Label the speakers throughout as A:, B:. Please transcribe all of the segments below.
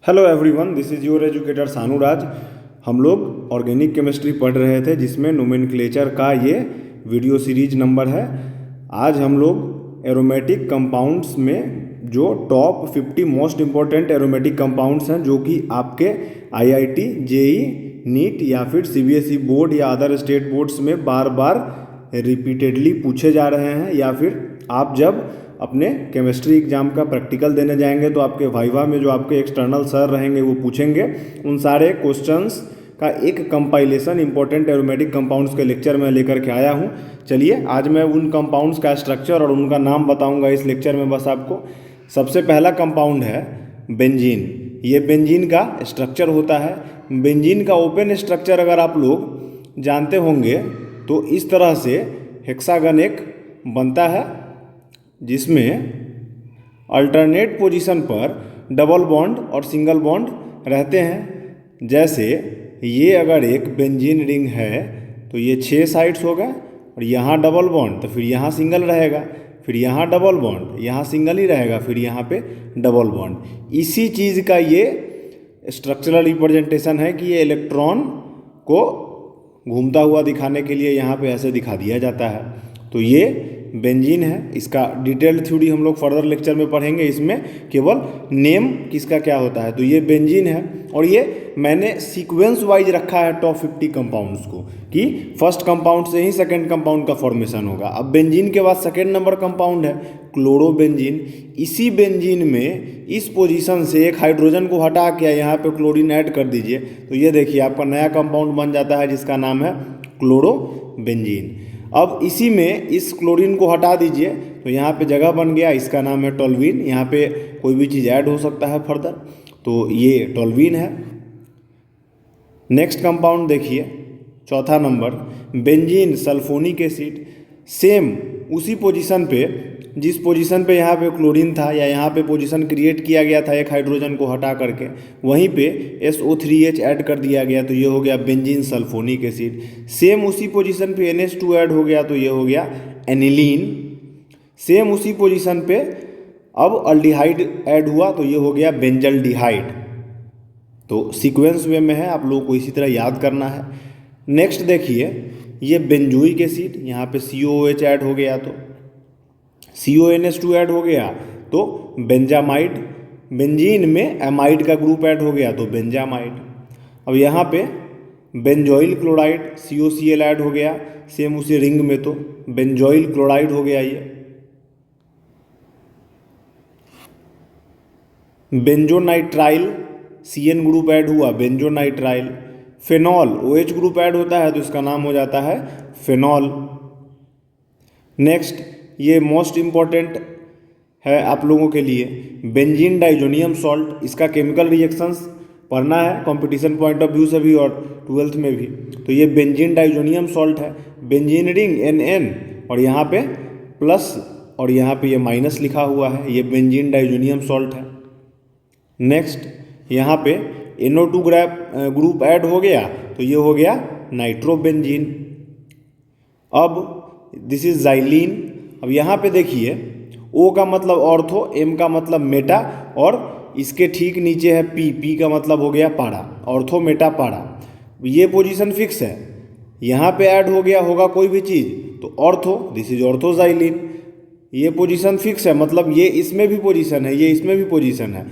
A: Hello everyone, this is your educator Sanuraj. हम लोग organic chemistry पढ़ रहे थे जिसमें नोमेनक्लेचर का ये वीडियो सीरीज नंबर है। आज हम लोग एरोमेटिक कंपाउंड्स में जो top 50 most important aromatic compounds हैं जो कि आपके आईआईटी, जेई, नीट या फिर सीबीएसई बोर्ड या अदर स्टेट बोर्ड्स में बार बार रिपीटेडली पूछे जा रहे हैं, या फिर आप जब अपने केमिस्ट्री एग्जाम का प्रैक्टिकल देने जाएंगे तो आपके वाइवा में जो आपके एक्सटर्नल सर रहेंगे वो पूछेंगे। उन सारे क्वेश्चंस का एक कंपाइलेशन इंपॉर्टेंट एरोमेटिक कंपाउंड्स के लेक्चर में लेकर के आया हूँ। चलिए आज मैं उन कंपाउंड्स का स्ट्रक्चर और उनका नाम बताऊंगा इस लेक्चर में बस आपको। सबसे पहला कंपाउंड है बेंजीन। ये बेंजीन का स्ट्रक्चर होता है। बेंजीन का ओपन स्ट्रक्चर अगर आप लोग जानते होंगे तो इस तरह से हेक्सागन एक बनता है जिसमें अल्टरनेट पोजीशन पर डबल बॉन्ड और सिंगल बॉन्ड रहते हैं। जैसे ये अगर एक बेंजीन रिंग है तो ये 6 साइड्स हो गए और यहाँ डबल बॉन्ड, तो फिर यहाँ सिंगल रहेगा, फिर यहाँ डबल बॉन्ड, यहाँ सिंगल ही रहेगा, फिर यहाँ पे डबल बॉन्ड। इसी चीज़ का ये स्ट्रक्चरल रिप्रेजेंटेशन है कि ये इलेक्ट्रॉन को घूमता हुआ दिखाने के लिए यहाँ पे ऐसे दिखा दिया जाता है। तो ये बेंजीन है। इसका डिटेल्ड थ्योरी हम लोग फर्दर लेक्चर में पढ़ेंगे। इसमें केवल नेम किसका क्या होता है। तो ये बेंजीन है और ये मैंने सीक्वेंस वाइज रखा है टॉप 50 कंपाउंड्स को कि फर्स्ट कंपाउंड से ही सेकंड कंपाउंड का फॉर्मेशन होगा। अब बेंजीन के बाद सेकंड नंबर कंपाउंड है क्लोरोबेंजीन। इसी बेंजीन में इस पोजीशन से एक हाइड्रोजन को हटा के यहाँ पे क्लोरीन ऐड कर दीजिए तो ये देखिए आपका नया कंपाउंड बन जाता है जिसका नाम है क्लोरोबेंजीन। अब इसी में इस क्लोरीन को हटा दीजिए तो यहाँ पे जगह बन गया, इसका नाम है टोल्यूइन। यहाँ पे कोई भी चीज़ ऐड हो सकता है फर्दर, तो ये टोल्यूइन है। नेक्स्ट कंपाउंड देखिए, चौथा number benzene sulphonic acid. Same उसी पोजीशन पे जिस पोजीशन पे यहाँ पे क्लोरीन था या यहाँ पे पोजीशन क्रिएट किया गया था एक हाइड्रोजन को हटा करके, वहीं पे SO3H ऐड कर दिया गया तो ये हो गया बेंजीन सल्फोनिक एसिड। सेम उसी पोजीशन पे NH2 ऐड हो गया तो ये हो गया एनिलीन। सेम उसी पोजीशन पे अब अल्डिहाइड ऐड हुआ तो ये हो गया बेंजल्डिहाइड। तो सीक्वेंस वे में है, आप लोगों को इसी तरह याद करना है। नेक्स्ट देखिए, ये बेंजोइक एसिड, यहाँ पे COOH ऐड हो गया तो CONH2 ऐड हो गया तो बेंजामाइड। बेंजीन में एमाइड का ग्रुप ऐड हो गया तो बेंजामाइड। अब यहाँ पे बेंजोइल क्लोराइड COCl ऐड हो गया सेम उसी रिंग में तो बेंजोइल क्लोराइड हो गया। ये बेंजोनाइट्राइल CN ग्रुप ऐड हुआ बेंजोनाइट्राइल। फेनॉल OH ग्रुप ऐड होता है तो इसका नाम हो जाता है फेनॉल। नेक्स्ट ये मोस्ट इम्पॉर्टेंट है आप लोगों के लिए, बेंजीन डाइजोनियम सॉल्ट। इसका केमिकल रिएक्शंस पढ़ना है कंपटीशन पॉइंट ऑफ व्यू से भी और 12th में भी। तो ये बेंजीन डाइजोनियम सॉल्ट है। बेंजीन रिंग NN और यहाँ पे प्लस और यहाँ पे ये माइनस लिखा हुआ है, ये बेंजीन डाइजोनियम सॉल्ट है। नेक्स्ट यहाँ पे NO2 ग्रुप ऐड हो गया तो ये हो गया नाइट्रोबेंजीन। अब दिस इज जाइलीन। अब यहाँ पे देखिए O का मतलब ऑर्थो, M का मतलब मेटा और इसके ठीक नीचे है P का मतलब हो गया पारा, ऑर्थो मेटा पारा। ये पोजीशन फिक्स है। यहाँ पे ऐड हो गया होगा कोई भी चीज़ तो ऑर्थो, दिस इज ऑर्थोजाइलिन। ये पोजीशन फिक्स है, मतलब ये इसमें भी पोजीशन है, ये इसमें भी पोजीशन है।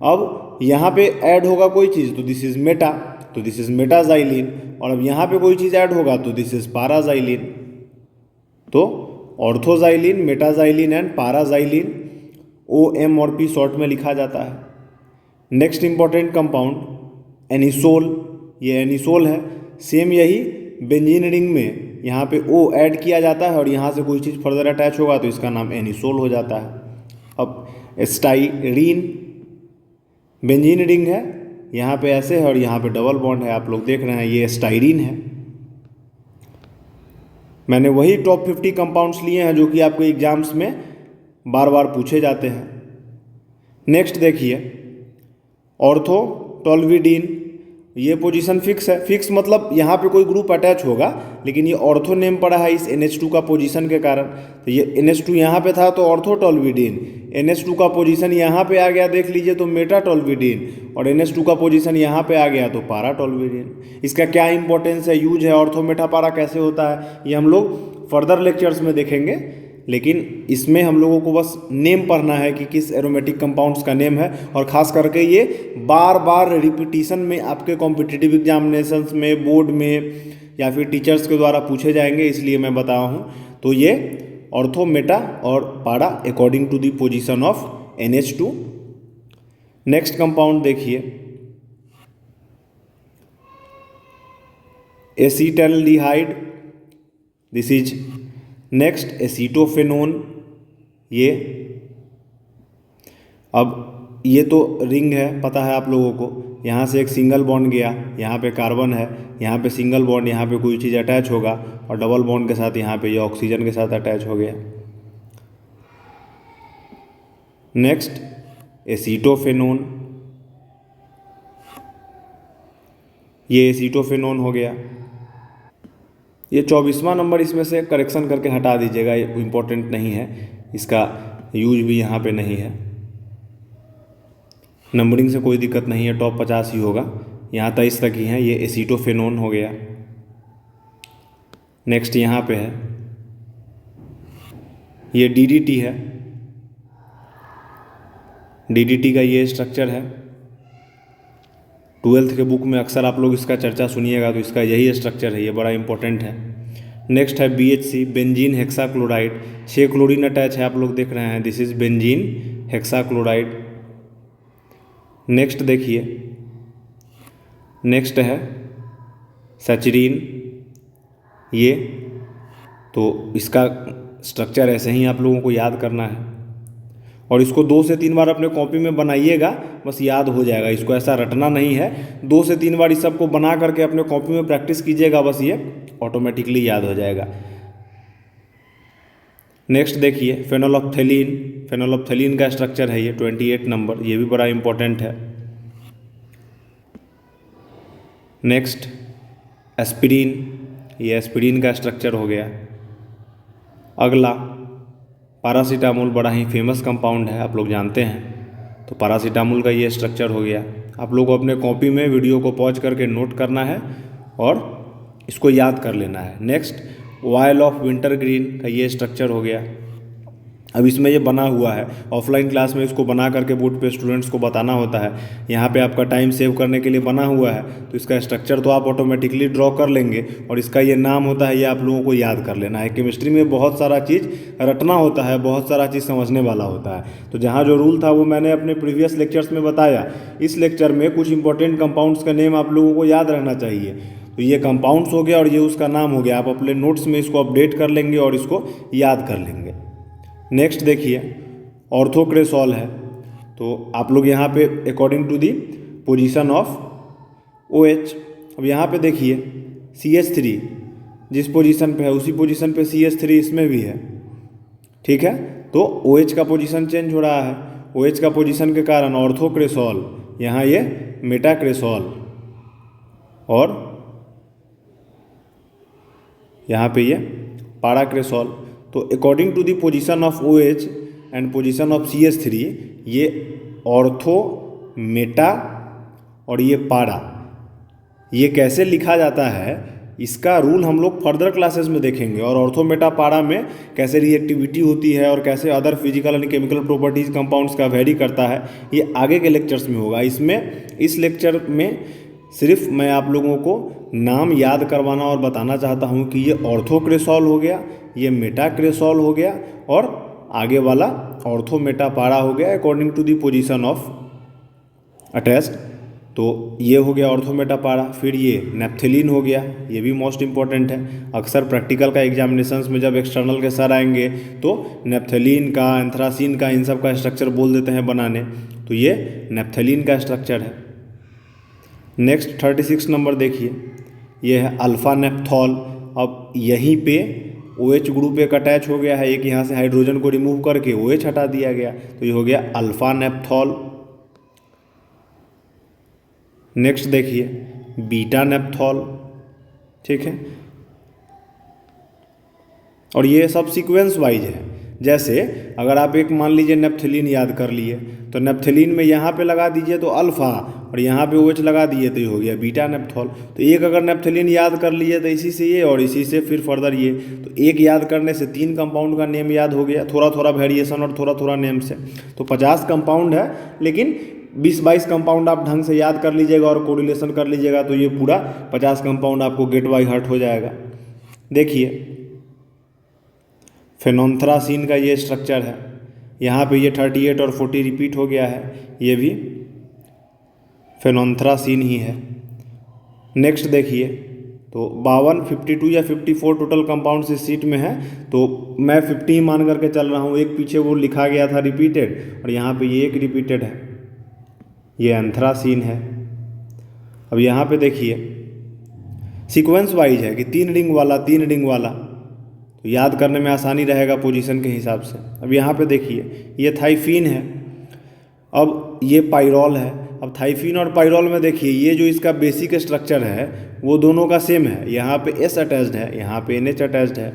A: अब यहाँ पे ऐड होगा कोई चीज़ तो दिस इज मेटा, तो दिस इज मेटाजाइलिन। और अब यहाँ पे कोई चीज़ ऐड होगा तो दिस इज पाराजाइलिन। तो orthoxylene, metaxylene and paraxylene OM और P शॉर्ट में लिखा जाता है। Next important compound anisole. ये एनिसोल है। सेम यही बेंजीन रिंग में यहाँ पे O ऐड किया जाता है और यहाँ से कोई चीज़ फर्दर अटैच होगा तो इसका नाम एनिसोल हो जाता है। अब स्टाइरीन, बेंजीन रिंग है, यहाँ पे ऐसे है और यहाँ पे डबल बॉन्ड है, आप लोग देख रहे हैं, ये स्टाइरीन है। मैंने वही टॉप 50 कंपाउंड्स लिए हैं जो कि आपको एग्जाम्स में बार बार पूछे जाते हैं। नेक्स्ट देखिए ऑर्थो टोल्विडीन। ये पोजीशन फिक्स है। फिक्स मतलब यहाँ पे कोई ग्रुप अटैच होगा, लेकिन ये ऑर्थो नेम पड़ा है इस NH2 का पोजीशन के कारण। तो ये NH2 यहाँ पे था तो ऑर्थोटोल्विडीन, NH2 का पोजीशन यहाँ पे आ गया देख लीजिए तो मेटाटोल्विडीन, और NH2 का पोजीशन यहाँ पे आ गया तो पाराटोल्विडीन। इसका क्या इंपॉर्टेंस है, यूज है, ऑर्थो मेटा पारा कैसे होता है, ये हम लोग फर्दर लेक्चर्स में देखेंगे। लेकिन इसमें हम लोगों को बस नेम पढ़ना है कि किस एरोमेटिक कंपाउंड्स का नेम है, और ख़ास करके ये बार बार रिपीटिशन में आपके कॉम्पिटिटिव एग्जामिनेशंस में, बोर्ड में या फिर टीचर्स के द्वारा पूछे जाएंगे, इसलिए मैं बता रहा हूँ। तो ये ऑर्थो, मेटा और para according to the position of NH2। Next compound देखिए, acetaldehyde, this is next acetophenone. ये अब ये तो रिंग है, पता है आप लोगों को, यहाँ से एक सिंगल बॉन्ड गया, यहाँ पे कार्बन है, यहाँ पे सिंगल बॉन्ड, यहाँ पे कोई चीज़ अटैच होगा, और डबल बॉन्ड के साथ यहाँ पे ये ऑक्सीजन के साथ अटैच हो गया। नेक्स्ट एसीटोफेनोन, ये एसीटोफेनोन हो गया। ये 24वां नंबर इसमें से करेक्शन करके हटा दीजिएगा, ये इम्पोर्टेंट नहीं है, इसका यूज भी यहाँ पे नहीं है। नंबरिंग से कोई दिक्कत नहीं है, टॉप 50 ही होगा, यहाँ 23 तक ही है। ये एसीटोफेनोन हो गया। नेक्स्ट यहाँ पे है, ये DDT है। DDT का ये स्ट्रक्चर है, 12th के बुक में अक्सर आप लोग इसका चर्चा सुनिएगा, तो इसका यही स्ट्रक्चर है, ये बड़ा इंपॉर्टेंट है। नेक्स्ट है BHC, benzene hexachloride, 6 chlorine attach है, आप लोग देख रहे हैं, this is benzene hexachloride. Next देखिए, नेक्स्ट है सैचरीन, ये तो इसका स्ट्रक्चर ऐसे ही आप लोगों को याद करना है, और इसको 2 से 3 बार अपने कॉपी में बनाइएगा, बस याद हो जाएगा, इसको ऐसा रटना नहीं है। 2 से 3 बार इस सबको बना करके अपने कॉपी में प्रैक्टिस कीजिएगा, बस ये ऑटोमेटिकली याद हो जाएगा। नेक्स्ट देखिए फेनोल्फ्थेलीन, फेनोल्फ्थेलीन का स्ट्रक्चर है ये 28 नंबर, ये भी बड़ा इंपॉर्टेंट है। नेक्स्ट एस्पिरिन, ये एस्पिरिन का स्ट्रक्चर हो गया। अगला पैरासीटामोल, बड़ा ही फेमस कंपाउंड है, आप लोग जानते हैं, तो पैरासीटामोल का ये स्ट्रक्चर हो गया। आप लोग को अपने कॉपी में वीडियो को पॉज करके नोट करना है और इसको याद कर लेना है। नेक्स्ट ऑयल ऑफ विंटरग्रीन का ये स्ट्रक्चर हो गया। अब इसमें ये बना हुआ है, ऑफलाइन क्लास में इसको बना करके बोर्ड पे स्टूडेंट्स को बताना होता है, यहाँ पे आपका टाइम सेव करने के लिए बना हुआ है, तो इसका स्ट्रक्चर तो आप ऑटोमेटिकली ड्रॉ कर लेंगे, और इसका ये नाम होता है, ये आप लोगों को याद कर लेना है। केमिस्ट्री में बहुत सारा चीज़ रटना होता है, बहुत सारा चीज़ समझने वाला होता है, तो जहाँ जो रूल था वो मैंने अपने प्रीवियस लेक्चर्स में बताया। इस लेक्चर में कुछ इंपॉर्टेंट कंपाउंड्स का नेम आप लोगों को याद रहना चाहिए, तो ये कंपाउंड्स हो गया और ये उसका नाम हो गया। आप अपने नोट्स में इसको अपडेट कर लेंगे और इसको याद कर लेंगे। नेक्स्ट देखिए ऑर्थोक्रेसॉल है, तो आप लोग यहाँ पे according to the position of OH, अब यहाँ पे देखिए CH3 जिस पोजीशन पे है उसी पोजीशन पे CH3 इसमें भी है, ठीक है। तो OH का पोजीशन चेंज हो रहा है, OH का पोजीशन के कारण ऑर्थोक्रेसॉल, यहाँ ये मेटाक्रेसॉल, और यहाँ पे ये पैराक्रेसॉल। तो according to the position of OH and position of CH3, ये ऑर्थो, मेटा और ये पारा, ये कैसे लिखा जाता है इसका रूल हम लोग फर्दर क्लासेस में देखेंगे, और ऑर्थो, मेटा, पारा में कैसे रिएक्टिविटी होती है और कैसे other physical and chemical properties compounds का वेरी करता है, ये आगे के लेक्चर्स में होगा। इस लेक्चर में सिर्फ मैं आप लोगों को नाम याद करवाना और बताना चाहता हूँ कि ये ऑर्थोक्रेसॉल हो गया, ये मेटाक्रेसॉल हो गया, और आगे वाला ऑर्थो, मेटा, पारा हो गया according to the position of attached. तो ये हो गया ऑर्थो, मेटा, पारा। फिर ये नेप्थेलीन हो गया, ये भी मोस्ट इंपॉर्टेंट है। अक्सर प्रैक्टिकल का एग्जामिनेशंस में जब एक्सटर्नल के सर आएंगे तो नेप्थेलीन का, एंथ्रासीन का, इन सब का स्ट्रक्चर बोल देते हैं बनाने, तो ये नेप्थेलीन का स्ट्रक्चर है। नेक्स्ट 36 नंबर देखिए, ये है अल्फा नेप्थॉल। अब यहीं पे OH ग्रुप एक अटैच हो गया है, एक यहाँ से हाइड्रोजन को रिमूव करके OH हटा दिया गया, तो ये हो गया अल्फा नेप्थॉल। नेक्स्ट देखिए, बीटा नेप्थॉल, ठीक है। और ये सब सीक्वेंस वाइज है। जैसे अगर आप एक मान लीजिए नेप्थलीन याद कर लिए, तो नेप्थलीन में यहाँ पे लगा दीजिए तो अल्फ़ा, और यहाँ पे OH लगा दिए तो ये हो गया बीटा नेप्थॉल। तो एक अगर नेप्थलीन याद कर लिए तो इसी से ये, और इसी से फिर फर्दर ये, तो एक याद करने से 3 कंपाउंड का नेम याद हो गया, थोड़ा थोड़ा वेरिएशन और थोड़ा थोड़ा नेम से। तो 50 कंपाउंड है, लेकिन 20-22 कंपाउंड आप ढंग से याद कर लीजिएगा और कोरिलेशन कर लीजिएगा तो ये पूरा 50 कंपाउंड आपको गेट बाय हार्ट हो जाएगा। देखिए फेनोंथ्रासीन का ये स्ट्रक्चर है, यहाँ पे ये 38 और 40 रिपीट हो गया है, ये भी फेनोंथ्रासीन ही है। नेक्स्ट देखिए, तो 52, 52 या 54 टोटल कंपाउंड्स इस सीट में है, तो मैं 50 मान करके चल रहा हूँ। एक पीछे वो लिखा गया था रिपीटेड, और यहाँ पे ये एक रिपीटेड है, ये एंथ्रासीन है। अब यहाँ पे देखिए सीक्वेंस वाइज है कि 3 रिंग वाला 3 रिंग वाला, तो याद करने में आसानी रहेगा पोजीशन के हिसाब से। अब यहाँ पे देखिए ये थाइफीन है, अब ये पाइरोल है। अब थाइफीन और पाइरोल में देखिए ये जो इसका बेसिक स्ट्रक्चर है वो दोनों का सेम है, यहाँ पे S अटैच्ड है, यहाँ पे NH अटैच्ड है।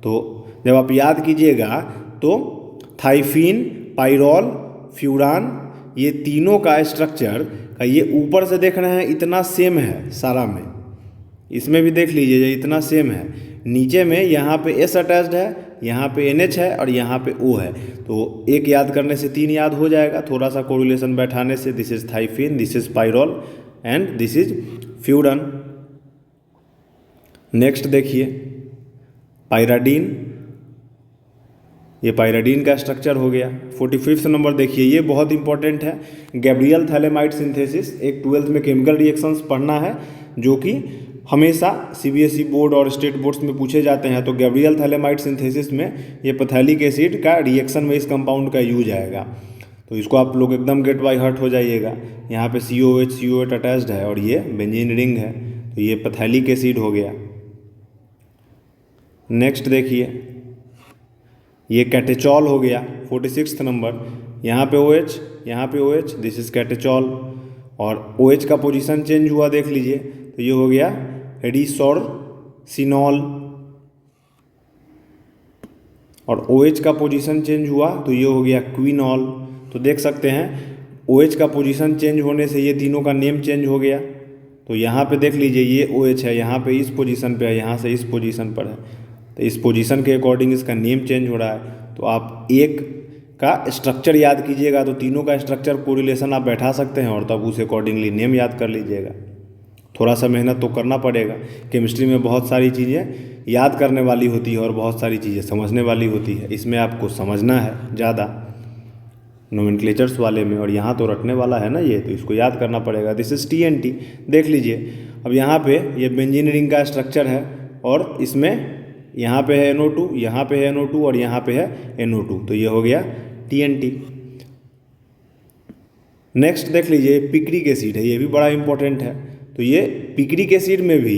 A: तो जब आप याद कीजिएगा तो थाइफीन, पाइरोल, फ्यूरान, ये तीनों का स्ट्रक्चर का ये ऊपर से देख रहे हैं इतना सेम है सारा में, इसमें भी देख लीजिए ये इतना सेम है। नीचे में यहाँ पे S अटैच्ड है, यहाँ पे NH है और यहाँ पे O है, तो एक याद करने से 3 याद हो जाएगा, थोड़ा सा कोरिलेशन बैठाने से। This is thiophene, this is pyrrole and this is furan. Next देखिए पायराडीन, ये पायराडीन का स्ट्रक्चर हो गया। 45वां नंबर देखिए, ये बहुत इंपॉर्टेंट है, गैब्रियल थैलेमाइड सिंथेसिस। एक 12th में केमिकल रिएक्शंस पढ़ना है जो कि हमेशा CBSE बोर्ड और स्टेट बोर्ड्स में पूछे जाते हैं। तो गैब्रियल थैलेमाइड सिंथेसिस में ये पैथेलिक एसिड का रिएक्शन में इस कंपाउंड का यूज आएगा, तो इसको आप लोग एकदम गेट बाय हार्ट हो जाइएगा। यहाँ पे COH अटैच्ड है और ये बेंजीन रिंग है, तो ये पैथेलिक एसिड हो गया। नेक्स्ट देखिए ये कैटेचॉल हो गया 46वां नंबर, यहाँ पे OH, यहाँ पे OH, दिस इज कैटेचॉल। और OH का पोजीशन चेंज हुआ देख लीजिए, तो ये हो गया एडिसोर्सिनॉल, और OH का पोजीशन चेंज हुआ तो ये हो गया क्विनॉल। तो देख सकते हैं OH का पोजीशन चेंज होने से ये तीनों का नेम चेंज हो गया। तो यहाँ पे देख लीजिए ये OH है, यहाँ पे इस पोजीशन पे है, यहाँ से इस पोजीशन पर है, तो इस पोजीशन के अकॉर्डिंग इसका नेम चेंज हो रहा है। तो आप एक का स्ट्रक्चर याद कीजिएगा तो तीनों का स्ट्रक्चर कोरिलेशन आप बैठा सकते हैं, और तब उस अकॉर्डिंगली नेम याद कर लीजिएगा। थोड़ा सा मेहनत तो करना पड़ेगा, केमिस्ट्री में बहुत सारी चीज़ें याद करने वाली होती है और बहुत सारी चीज़ें समझने वाली होती है। इसमें आपको समझना है ज़्यादा नोमेनक्लेचर्स वाले में, और यहाँ तो रटने वाला है ना ये, तो इसको याद करना पड़ेगा। दिस इज TNT, देख लीजिए। अब यहाँ पे ये बेंजीन रिंग का स्ट्रक्चर है, और इसमें यहाँ पे है NO2, यहाँ पे है NO2 और यहाँ पे है NO2, तो ये हो गया TNT। नेक्स्ट देख लीजिए पिक्रिक एसिड है, ये भी बड़ा इंपॉर्टेंट है। तो ये पिक्रिक एसिड में भी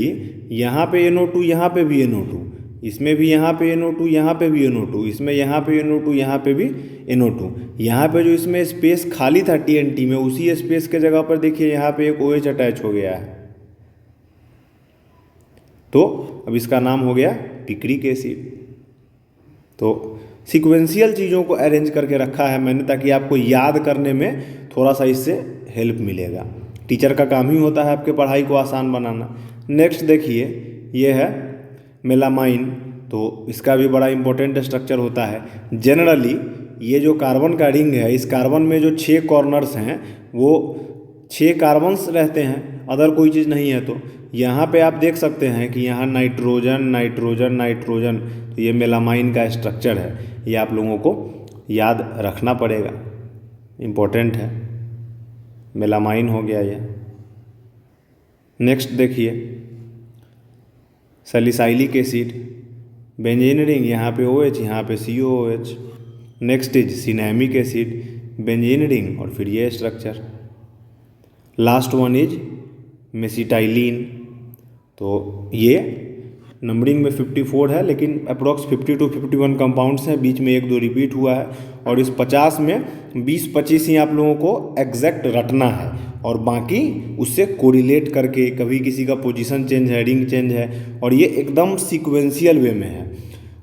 A: यहाँ पे NO2, यहाँ पे भी NO2, इसमें भी यहाँ पे NO2, यहाँ पे भी NO2, इसमें यहाँ पे NO2, यहाँ पे भी NO2। यहाँ पे जो इसमें स्पेस खाली था TNT में, उसी स्पेस के जगह पर देखिए यहाँ पे एक OH अटैच हो गया है, तो अब इसका नाम हो गया पिक्रिक एसिड। तो सीक्वेंशियल चीज़ों को अरेंज करके रखा है मैंने, ताकि आपको याद करने में थोड़ा सा इससे हेल्प मिलेगा। टीचर का काम ही होता है आपके पढ़ाई को आसान बनाना। नेक्स्ट देखिए ये है मेलामाइन, तो इसका भी बड़ा इंपॉर्टेंट स्ट्रक्चर होता है। जनरली ये जो कार्बन का रिंग है, इस कार्बन में जो 6 कॉर्नर्स हैं वो 6 कार्बन्स रहते हैं, अदर कोई चीज़ नहीं है। तो यहाँ पे आप देख सकते हैं कि यहाँ नाइट्रोजन नाइट्रोजन नाइट्रोजन, तो ये मेलामाइन का स्ट्रक्चर है, ये आप लोगों को याद रखना पड़ेगा, इम्पोर्टेंट है। मेलामाइन हो गया ये। नेक्स्ट देखिए सैलिसाइलिक एसिड, बेंजीन रिंग, यहाँ पे OH, यहाँ पे COOH। Next is cinnamic acid, benzene ring और फिर ये स्ट्रक्चर। लास्ट वन इज मेसिटाइलिन, तो ये नंबरिंग में 54 है, लेकिन अप्रोक्स 50 to 51 कंपाउंड्स हैं, बीच में 1-2 रिपीट हुआ है। और इस 50 में 20-25 ही आप लोगों को एग्जैक्ट रटना है, और बाकी उससे कोरिलेट करके, कभी किसी का पोजीशन चेंज है, रिंग चेंज है, और ये एकदम सीक्वेंशियल वे में है।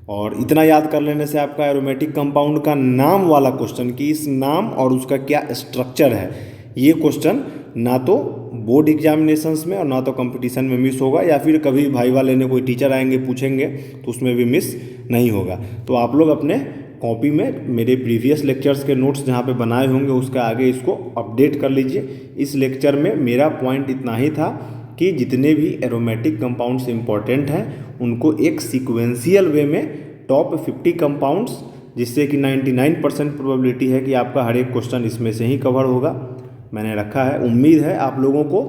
A: और इतना याद कर लेने से आपका एरोमेटिक कंपाउंड का नाम वाला क्वेश्चन, कि इस नाम और उसका क्या स्ट्रक्चर है, ये क्वेश्चन ना तो बोर्ड एग्जामिनेशंस में और ना तो कंपटीशन में मिस होगा, या फिर कभी भाईवा लेने कोई टीचर आएंगे पूछेंगे तो उसमें भी मिस नहीं होगा। तो आप लोग अपने कॉपी में मेरे प्रीवियस लेक्चर्स के नोट्स जहाँ पे बनाए होंगे उसका आगे इसको अपडेट कर लीजिए। इस लेक्चर में मेरा पॉइंट इतना ही था कि जितने भी एरोमेटिक कंपाउंड्स इंपॉर्टेंट हैं उनको एक सीक्वेंशियल वे में टॉप 50 कंपाउंड्स, जिससे कि 99% प्रोबेबिलिटी है कि आपका हर एक क्वेश्चन इसमें से ही कवर होगा, मैंने रखा है। उम्मीद है आप लोगों को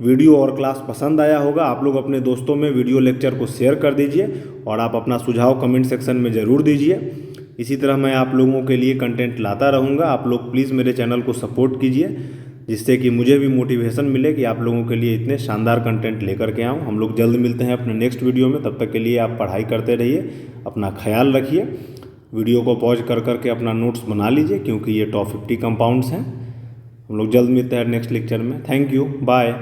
A: वीडियो और क्लास पसंद आया होगा। आप लोग अपने दोस्तों में वीडियो लेक्चर को शेयर कर दीजिए और आप अपना सुझाव कमेंट सेक्शन में ज़रूर दीजिए। इसी तरह मैं आप लोगों के लिए कंटेंट लाता रहूँगा। आप लोग प्लीज़ मेरे चैनल को सपोर्ट कीजिए, जिससे कि मुझे भी मोटिवेशन मिले कि आप लोगों के लिए इतने शानदार कंटेंट लेकर के आऊँ। हम लोग जल्द मिलते हैं अपने नेक्स्ट वीडियो में। तब तक के लिए आप पढ़ाई करते रहिए, अपना ख्याल रखिए। वीडियो को पॉज कर करके अपना नोट्स बना लीजिए, क्योंकि ये टॉप 50 कंपाउंड्स हैं। हम लोग जल्द मिलते हैं नेक्स्ट लेक्चर में। Thank you, bye.